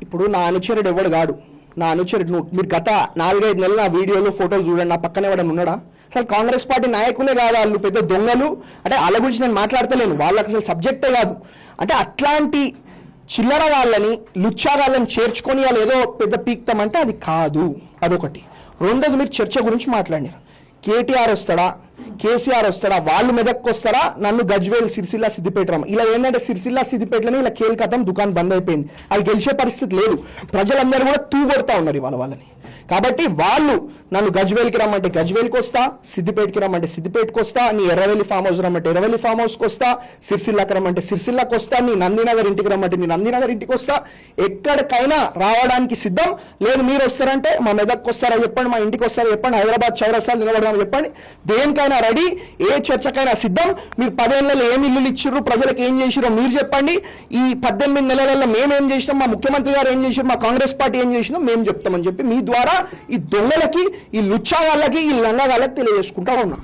ఇప్పుడు నా అనుచరుడు ఎవడు కాడు, నా అనుచరుడు మీరు గత 4-5 నెలలు నా వీడియోలు ఫోటోలు చూడండి, నా పక్కన ఎవడన్నా ఉన్నాడా? అసలు కాంగ్రెస్ పార్టీ నాయకులే కాదు వాళ్ళు, పెద్ద దొంగలు. అంటే వాళ్ళ గురించి నేను మాట్లాడతలేను, వాళ్ళకి అసలు సబ్జెక్టే కాదు. అంటే అట్లాంటి చిల్లర వాళ్ళని, లుచ్చా వాళ్ళని చేర్చుకొని వాళ్ళు ఏదో పెద్ద పీక్తామంటే అది కాదు. అదొకటి. రెండోది, మీరు చర్చ గురించి మాట్లాడినారు. కేటీఆర్ వస్తాడా, కేసీఆర్ వస్తాడా, వాళ్ళు మెదక్కి వస్తారా, నన్ను గజ్వేల్, సిరిసిల్ల, సిద్దిపేట రమ్మ. ఇలా ఏంటంటే సిరిసిల్ల, సిద్దిపేటలోనే ఇలా కేల్కతం దుకాణం బంద్ అయిపోయింది. అది గెలిచే పరిస్థితి లేదు. ప్రజలందరూ కూడా తూగొడతా ఉన్నారు ఇవాళ వాళ్ళని. కాబట్టి వాళ్ళు నన్ను గజ్వేల్కి రమ్మంటే గజ్వేల్కి వస్తా, సిద్దిపేటకి రమ్మంటే సిద్దిపేటకి వస్తా, నీ ఎర్రవెల్లి ఫామ్ హౌస్ రమ్మంటే ఎర్రవెల్లి ఫామ్ హౌస్కి వస్తా, సిరిసిల్లకి రమ్మంటే సిరిసిల్లకి వస్తా, నీ నందినగర్ ఇంటికి రమ్మంటే నీ నందినగర్ ఇంటికి వస్తా. ఎక్కడికైనా రావడానికి సిద్ధం. లేదు మీరు వస్తారంటే మా మెదక్కి వస్తారో చెప్పండి, మా ఇంటికి వస్తారో చెప్పండి, హైదరాబాద్ చౌరస్తాలు నిలబడమని చెప్పండి. దేనికైనా రెడీ, ఏ చర్చకైనా సిద్ధం. మీరు 10 ఏళ్ళలో ఏం ఇల్లులు ఇచ్చిర్రు, ప్రజలకు ఏం చేసిరో మీరు చెప్పండి. ఈ 18 నెలలలో మేమేం చేసినాం, మా ముఖ్యమంత్రి గారు ఏం చేసినాం, మా కాంగ్రెస్ పార్టీ ఏం చేసినాం మేము చెప్తామని చెప్పి మీ ద్వారా ఈ దొంగలకి, ఈ లుచ్చా వాళ్ళకి, ఈ లంగా వాళ్ళకి తెలియజేసుకుంటా ఉన్నాం.